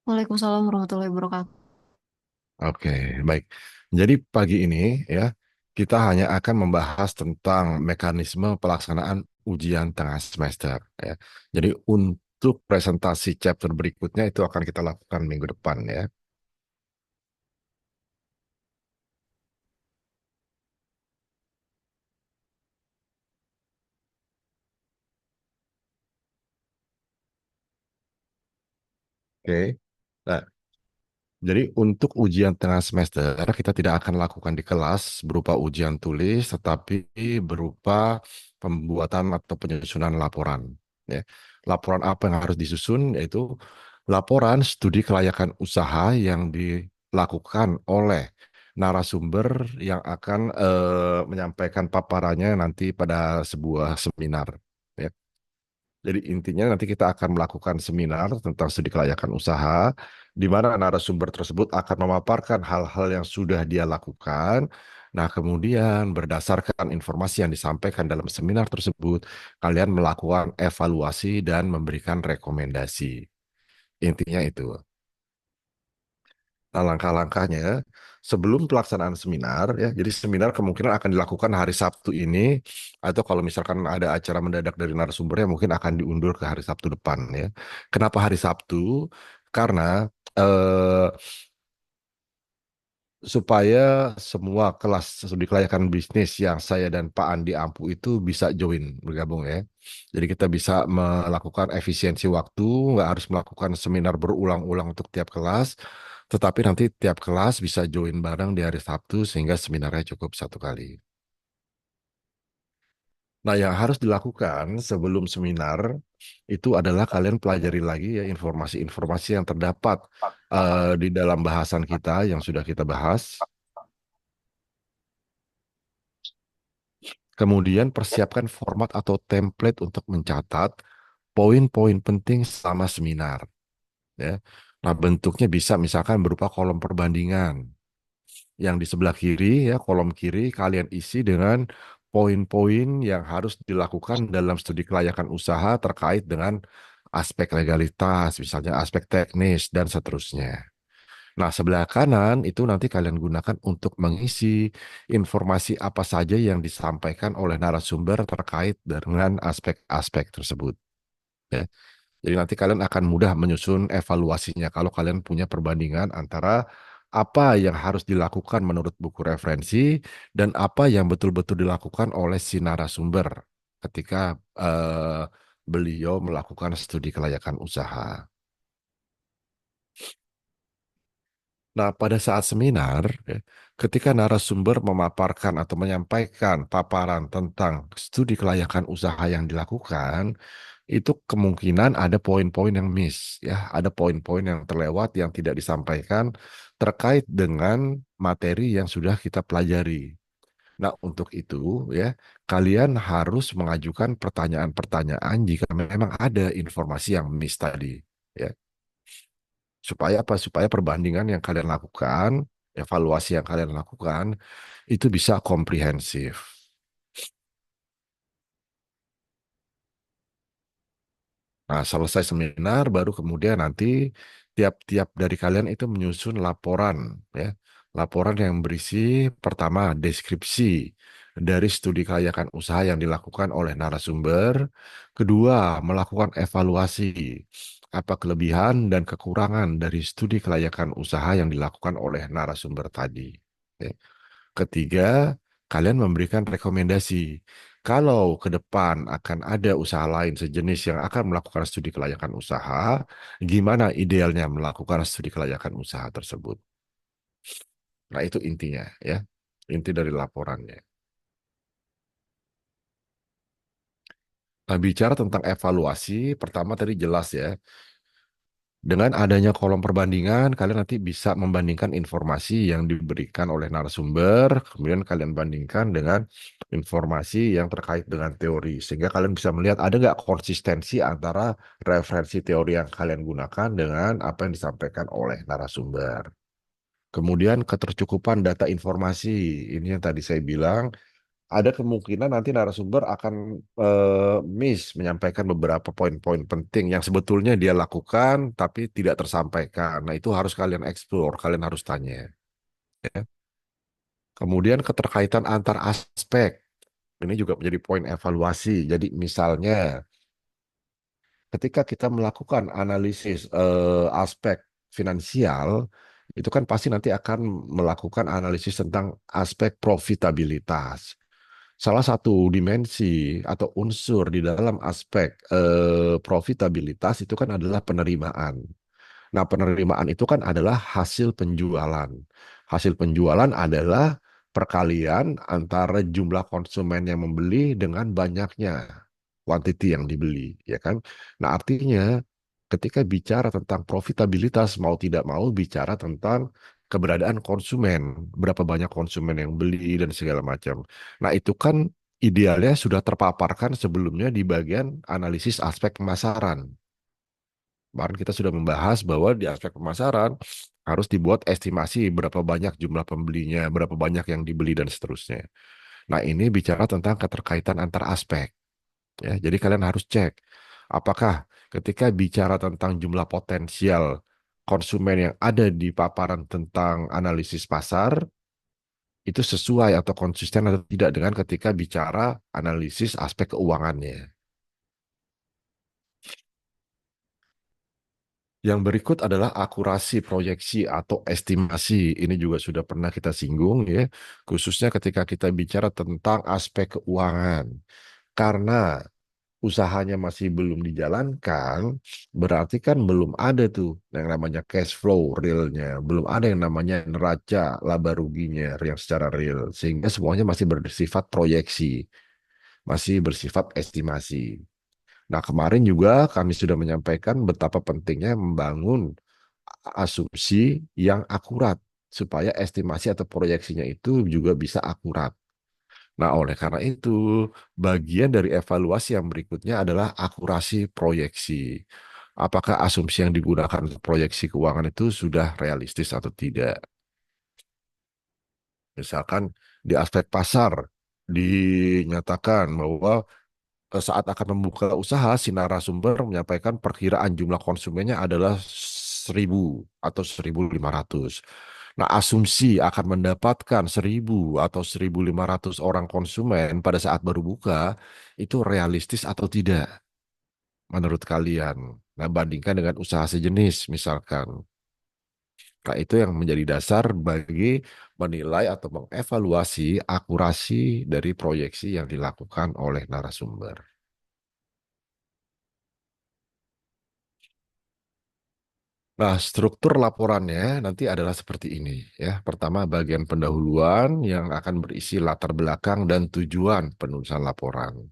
Waalaikumsalam warahmatullahi wabarakatuh. Oke, baik. Jadi pagi ini ya, kita hanya akan membahas tentang mekanisme pelaksanaan ujian tengah semester ya. Jadi untuk presentasi chapter berikutnya itu akan kita lakukan minggu depan ya. Oke. Nah, jadi untuk ujian tengah semester kita tidak akan lakukan di kelas berupa ujian tulis, tetapi berupa pembuatan atau penyusunan laporan. Ya. Laporan apa yang harus disusun yaitu laporan studi kelayakan usaha yang dilakukan oleh narasumber yang akan menyampaikan paparannya nanti pada sebuah seminar. Ya. Jadi intinya nanti kita akan melakukan seminar tentang studi kelayakan usaha, di mana narasumber tersebut akan memaparkan hal-hal yang sudah dia lakukan. Nah, kemudian berdasarkan informasi yang disampaikan dalam seminar tersebut, kalian melakukan evaluasi dan memberikan rekomendasi. Intinya itu. Nah, langkah-langkahnya sebelum pelaksanaan seminar, ya, jadi seminar kemungkinan akan dilakukan hari Sabtu ini, atau kalau misalkan ada acara mendadak dari narasumbernya, mungkin akan diundur ke hari Sabtu depan, ya. Kenapa hari Sabtu? Karena eh, supaya semua kelas studi kelayakan bisnis yang saya dan Pak Andi Ampu itu bisa join bergabung ya. Jadi kita bisa melakukan efisiensi waktu, nggak harus melakukan seminar berulang-ulang untuk tiap kelas, tetapi nanti tiap kelas bisa join bareng di hari Sabtu sehingga seminarnya cukup satu kali. Nah, yang harus dilakukan sebelum seminar itu adalah kalian pelajari lagi ya informasi-informasi yang terdapat di dalam bahasan kita yang sudah kita bahas. Kemudian persiapkan format atau template untuk mencatat poin-poin penting selama seminar. Ya. Nah, bentuknya bisa misalkan berupa kolom perbandingan. Yang di sebelah kiri, ya, kolom kiri kalian isi dengan poin-poin yang harus dilakukan dalam studi kelayakan usaha terkait dengan aspek legalitas, misalnya aspek teknis, dan seterusnya. Nah, sebelah kanan itu nanti kalian gunakan untuk mengisi informasi apa saja yang disampaikan oleh narasumber terkait dengan aspek-aspek tersebut. Ya. Jadi nanti kalian akan mudah menyusun evaluasinya kalau kalian punya perbandingan antara apa yang harus dilakukan menurut buku referensi dan apa yang betul-betul dilakukan oleh si narasumber ketika beliau melakukan studi kelayakan usaha. Nah, pada saat seminar, ya, ketika narasumber memaparkan atau menyampaikan paparan tentang studi kelayakan usaha yang dilakukan, itu kemungkinan ada poin-poin yang miss, ya, ada poin-poin yang terlewat yang tidak disampaikan terkait dengan materi yang sudah kita pelajari. Nah, untuk itu, ya, kalian harus mengajukan pertanyaan-pertanyaan jika memang ada informasi yang miss tadi. Ya. Supaya apa? Supaya perbandingan yang kalian lakukan, evaluasi yang kalian lakukan, itu bisa komprehensif. Nah, selesai seminar, baru kemudian nanti tiap-tiap dari kalian itu menyusun laporan, ya. Laporan yang berisi pertama deskripsi dari studi kelayakan usaha yang dilakukan oleh narasumber, kedua melakukan evaluasi apa kelebihan dan kekurangan dari studi kelayakan usaha yang dilakukan oleh narasumber tadi. Ya. Ketiga, kalian memberikan rekomendasi. Kalau ke depan akan ada usaha lain sejenis yang akan melakukan studi kelayakan usaha, gimana idealnya melakukan studi kelayakan usaha tersebut? Nah, itu intinya ya. Inti dari laporannya. Nah, bicara tentang evaluasi, pertama tadi jelas ya. Dengan adanya kolom perbandingan, kalian nanti bisa membandingkan informasi yang diberikan oleh narasumber, kemudian kalian bandingkan dengan informasi yang terkait dengan teori, sehingga kalian bisa melihat ada nggak konsistensi antara referensi teori yang kalian gunakan dengan apa yang disampaikan oleh narasumber. Kemudian ketercukupan data informasi, ini yang tadi saya bilang, ada kemungkinan nanti narasumber akan miss menyampaikan beberapa poin-poin penting yang sebetulnya dia lakukan tapi tidak tersampaikan. Nah, itu harus kalian explore, kalian harus tanya. Ya. Kemudian keterkaitan antar aspek. Ini juga menjadi poin evaluasi. Jadi misalnya ketika kita melakukan analisis aspek finansial, itu kan pasti nanti akan melakukan analisis tentang aspek profitabilitas. Salah satu dimensi atau unsur di dalam aspek profitabilitas itu kan adalah penerimaan. Nah, penerimaan itu kan adalah hasil penjualan. Hasil penjualan adalah perkalian antara jumlah konsumen yang membeli dengan banyaknya quantity yang dibeli, ya kan? Nah, artinya ketika bicara tentang profitabilitas mau tidak mau bicara tentang keberadaan konsumen, berapa banyak konsumen yang beli dan segala macam. Nah, itu kan idealnya sudah terpaparkan sebelumnya di bagian analisis aspek pemasaran. Kemarin kita sudah membahas bahwa di aspek pemasaran harus dibuat estimasi berapa banyak jumlah pembelinya, berapa banyak yang dibeli dan seterusnya. Nah, ini bicara tentang keterkaitan antar aspek. Ya, jadi kalian harus cek apakah ketika bicara tentang jumlah potensial konsumen yang ada di paparan tentang analisis pasar itu sesuai atau konsisten atau tidak dengan ketika bicara analisis aspek keuangannya. Yang berikut adalah akurasi proyeksi atau estimasi. Ini juga sudah pernah kita singgung ya, khususnya ketika kita bicara tentang aspek keuangan. Karena usahanya masih belum dijalankan, berarti kan belum ada tuh yang namanya cash flow realnya, belum ada yang namanya neraca laba ruginya yang secara real, sehingga semuanya masih bersifat proyeksi, masih bersifat estimasi. Nah, kemarin juga kami sudah menyampaikan betapa pentingnya membangun asumsi yang akurat supaya estimasi atau proyeksinya itu juga bisa akurat. Nah, oleh karena itu, bagian dari evaluasi yang berikutnya adalah akurasi proyeksi. Apakah asumsi yang digunakan untuk proyeksi keuangan itu sudah realistis atau tidak? Misalkan di aspek pasar dinyatakan bahwa saat akan membuka usaha, si narasumber menyampaikan perkiraan jumlah konsumennya adalah 1.000 atau 1.500. Nah, asumsi akan mendapatkan 1.000 atau 1.500 orang konsumen pada saat baru buka, itu realistis atau tidak menurut kalian? Nah, bandingkan dengan usaha sejenis misalkan. Nah, itu yang menjadi dasar bagi menilai atau mengevaluasi akurasi dari proyeksi yang dilakukan oleh narasumber. Nah, struktur laporannya nanti adalah seperti ini ya. Pertama, bagian pendahuluan yang akan berisi latar belakang dan tujuan penulisan laporan.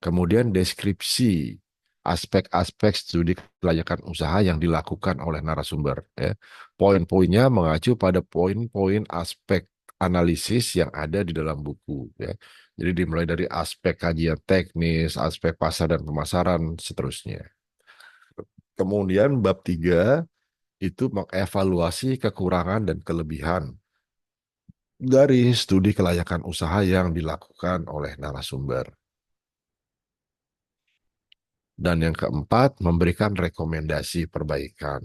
Kemudian deskripsi aspek-aspek studi kelayakan usaha yang dilakukan oleh narasumber ya. Poin-poinnya mengacu pada poin-poin aspek analisis yang ada di dalam buku ya. Jadi dimulai dari aspek kajian teknis, aspek pasar dan pemasaran, seterusnya. Kemudian bab 3 itu mengevaluasi kekurangan dan kelebihan dari studi kelayakan usaha yang dilakukan oleh narasumber. Dan yang keempat, memberikan rekomendasi perbaikan.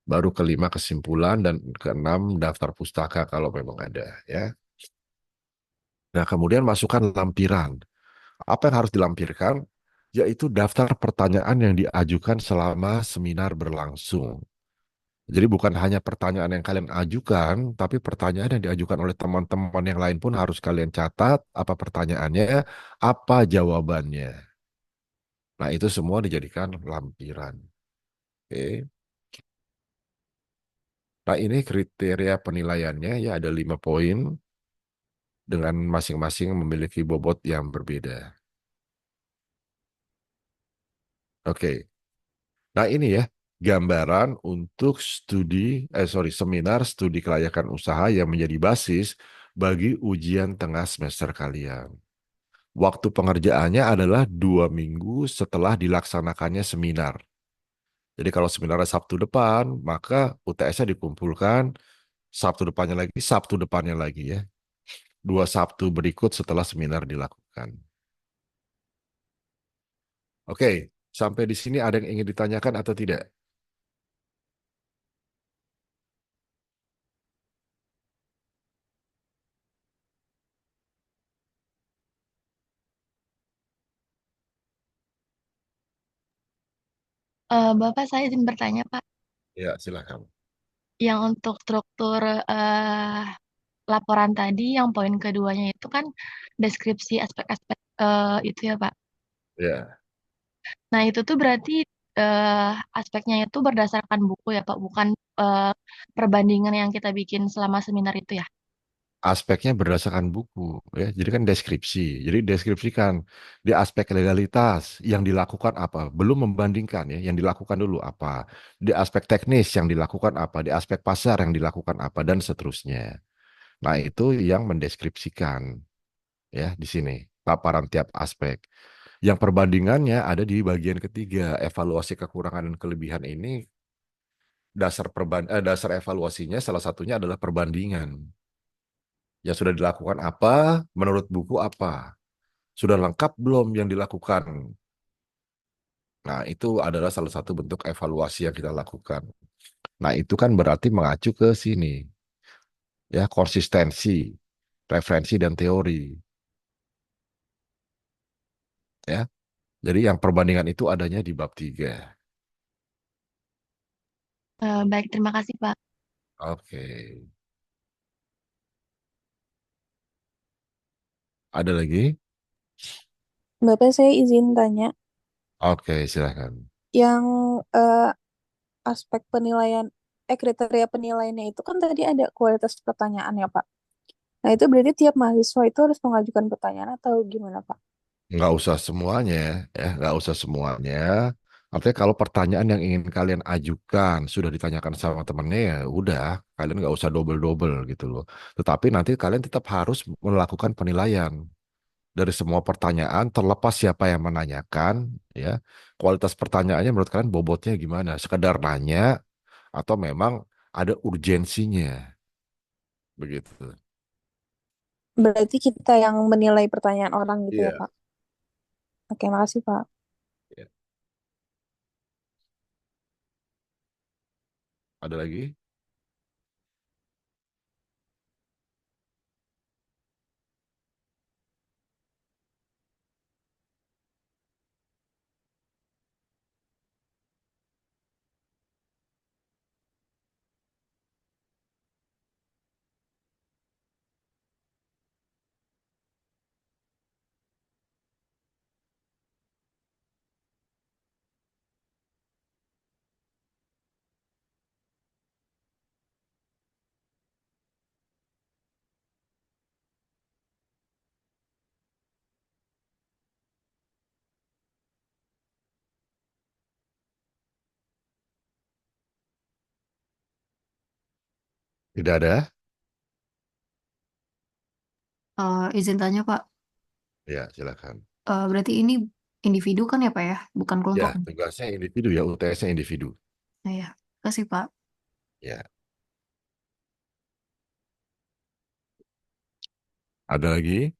Baru kelima, kesimpulan, dan keenam, daftar pustaka kalau memang ada. Ya. Nah, kemudian masukkan lampiran. Apa yang harus dilampirkan? Yaitu daftar pertanyaan yang diajukan selama seminar berlangsung. Jadi bukan hanya pertanyaan yang kalian ajukan, tapi pertanyaan yang diajukan oleh teman-teman yang lain pun harus kalian catat apa pertanyaannya, apa jawabannya. Nah, itu semua dijadikan lampiran. Oke. Nah, ini kriteria penilaiannya ya ada 5 poin dengan masing-masing memiliki bobot yang berbeda. Oke. Nah, ini ya gambaran untuk seminar studi kelayakan usaha yang menjadi basis bagi ujian tengah semester kalian. Waktu pengerjaannya adalah 2 minggu setelah dilaksanakannya seminar. Jadi kalau seminarnya Sabtu depan, maka UTS-nya dikumpulkan Sabtu depannya lagi ya. 2 Sabtu berikut setelah seminar dilakukan. Oke, sampai di sini ada yang ingin ditanyakan atau tidak? Bapak saya izin bertanya, Pak. Ya, silakan. Yang untuk struktur laporan tadi, yang poin keduanya itu kan deskripsi aspek-aspek itu ya, Pak. Ya, Nah, itu tuh berarti eh, aspeknya itu berdasarkan buku ya, Pak, bukan eh, perbandingan yang kita bikin selama seminar itu ya. aspeknya berdasarkan buku ya. Jadi kan deskripsi. Jadi deskripsikan di aspek legalitas yang dilakukan apa, belum membandingkan ya, yang dilakukan dulu apa. Di aspek teknis yang dilakukan apa, di aspek pasar yang dilakukan apa dan seterusnya. Nah, itu yang mendeskripsikan ya di sini paparan tiap aspek. Yang perbandingannya ada di bagian ketiga, evaluasi kekurangan dan kelebihan ini dasar evaluasinya salah satunya adalah perbandingan. Yang sudah dilakukan apa, menurut buku apa? Sudah lengkap belum yang dilakukan? Nah, itu adalah salah satu bentuk evaluasi yang kita lakukan. Nah, itu kan berarti mengacu ke sini, ya, konsistensi, referensi, dan teori, ya. Jadi yang perbandingan itu adanya di bab 3. Baik, terima kasih, Pak. Oke. Ada lagi? Bapak saya izin tanya, Oke, silahkan. yang aspek penilaian, kriteria penilaiannya itu kan tadi ada kualitas pertanyaan ya Pak. Nah itu berarti tiap mahasiswa itu harus mengajukan pertanyaan atau gimana Pak? Nggak usah semuanya, ya, nggak usah semuanya. Artinya kalau pertanyaan yang ingin kalian ajukan sudah ditanyakan sama temennya ya udah, kalian nggak usah double-double gitu loh. Tetapi nanti kalian tetap harus melakukan penilaian dari semua pertanyaan terlepas siapa yang menanyakan, ya. Kualitas pertanyaannya menurut kalian bobotnya gimana? Sekedar nanya atau memang ada urgensinya, begitu. Berarti kita yang menilai pertanyaan orang gitu ya Iya. Pak? Oke, makasih Pak. Ya. Ada lagi? Tidak ada? Izin tanya, Pak. Ya, silakan. Berarti ini individu kan ya, Pak ya? Bukan Ya, kelompok. tugasnya individu ya, UTS-nya individu. Nah, ya. Kasih, Pak. Ya, ada lagi?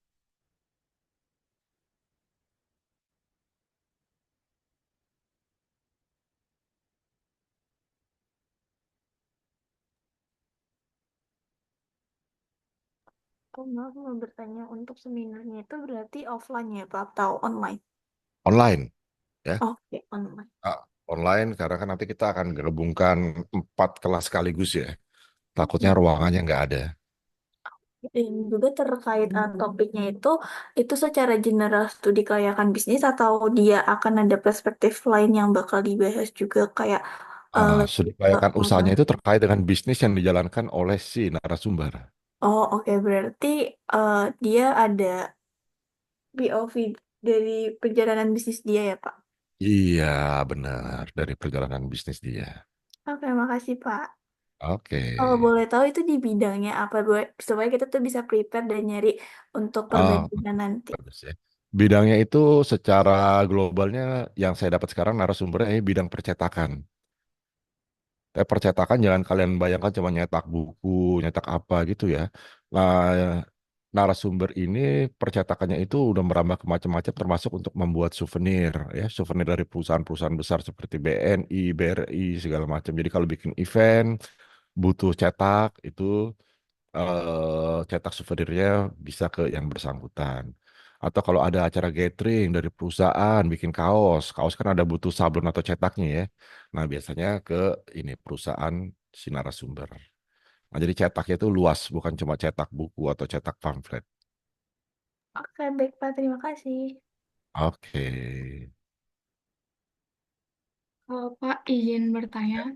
Oh, maaf mau bertanya untuk seminarnya itu berarti offline ya Pak atau online? Online, ya. Oke, online. Ah, online karena kan nanti kita akan gabungkan 4 kelas sekaligus ya. Takutnya Mm. ruangannya nggak ada. Dan juga terkait topiknya itu secara general studi kelayakan bisnis atau dia akan ada perspektif lain yang bakal dibahas juga kayak lebih Studi ke kelayakan arah. usahanya itu terkait dengan bisnis yang dijalankan oleh si narasumber. Oh, oke, berarti dia ada POV dari perjalanan bisnis dia ya Pak? Iya, benar. Dari perjalanan bisnis dia. Oke, makasih Pak. Oke. Kalau boleh tahu itu di bidangnya apa, supaya kita tuh bisa prepare dan nyari untuk Oh, perbandingan nanti. bagus ya. Bidangnya itu secara globalnya yang saya dapat sekarang narasumbernya ini bidang percetakan. Tapi percetakan jangan kalian bayangkan cuma nyetak buku, nyetak apa gitu ya. Nah, narasumber ini percetakannya itu udah merambah ke macam-macam termasuk untuk membuat souvenir ya, souvenir dari perusahaan-perusahaan besar seperti BNI, BRI segala macam. Jadi kalau bikin event butuh cetak itu cetak souvenirnya bisa ke yang bersangkutan. Atau kalau ada acara gathering dari perusahaan bikin kaos, kaos kan ada butuh sablon atau cetaknya ya. Nah, biasanya ke ini perusahaan si narasumber. Nah, jadi cetaknya itu luas, bukan cuma cetak buku atau cetak pamflet. Oke, baik Pak, terima kasih. Oke. Kalau Pak izin bertanya,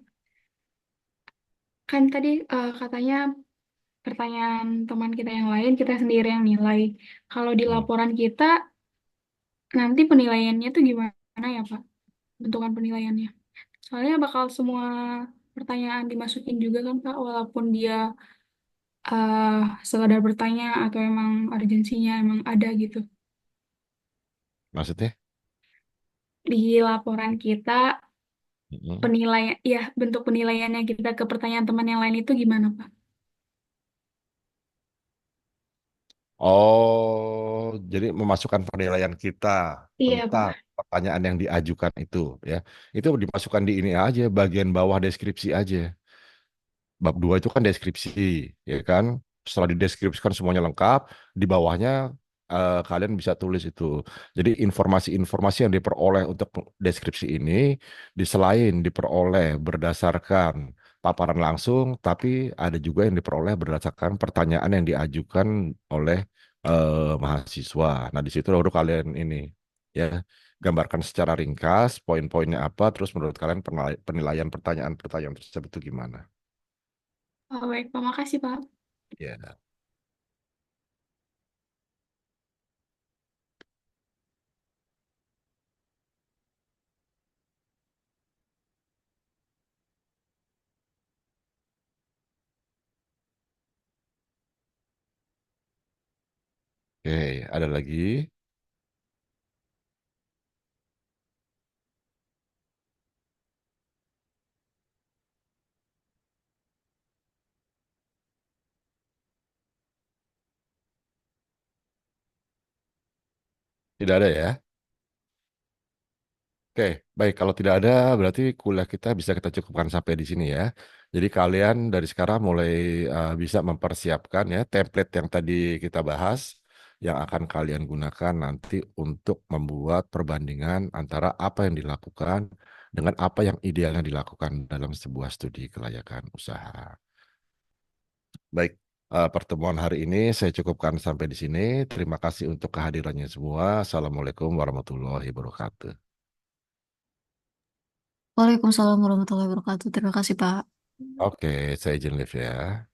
kan tadi katanya pertanyaan teman kita yang lain, kita sendiri yang nilai. Kalau di Hmm. laporan kita, nanti penilaiannya tuh gimana ya Pak? Bentukan penilaiannya. Soalnya bakal semua pertanyaan dimasukin juga kan Pak, walaupun dia eh sekadar bertanya atau emang urgensinya emang ada gitu. Maksudnya? Di laporan kita, Hmm. penilaian, ya bentuk penilaiannya kita ke pertanyaan teman yang lain itu gimana Pak? Oh, jadi memasukkan penilaian kita Iya tentang Pak. pertanyaan yang diajukan itu, ya. Itu dimasukkan di ini aja, bagian bawah deskripsi aja. Bab 2 itu kan deskripsi, ya kan? Setelah dideskripsikan semuanya lengkap, di bawahnya kalian bisa tulis itu. Jadi informasi-informasi yang diperoleh untuk deskripsi ini, selain diperoleh berdasarkan paparan langsung, tapi ada juga yang diperoleh berdasarkan pertanyaan yang diajukan oleh mahasiswa. Nah, di situ baru kalian ini, ya, gambarkan secara ringkas, poin-poinnya apa, terus menurut kalian penilaian pertanyaan-pertanyaan tersebut itu gimana? Oh, baik Pak, makasih Pak. Ya. Oke, ada lagi? Tidak ada ya? Oke, baik. Kalau tidak ada, berarti kuliah kita bisa kita cukupkan sampai di sini ya. Jadi kalian dari sekarang mulai bisa mempersiapkan ya template yang tadi kita bahas, yang akan kalian gunakan nanti untuk membuat perbandingan antara apa yang dilakukan dengan apa yang idealnya dilakukan dalam sebuah studi kelayakan usaha. Baik, pertemuan hari ini saya cukupkan sampai di sini. Terima kasih untuk kehadirannya semua. Assalamualaikum warahmatullahi wabarakatuh. Waalaikumsalam warahmatullahi wabarakatuh. Terima kasih, Pak. Oke, saya izin live ya.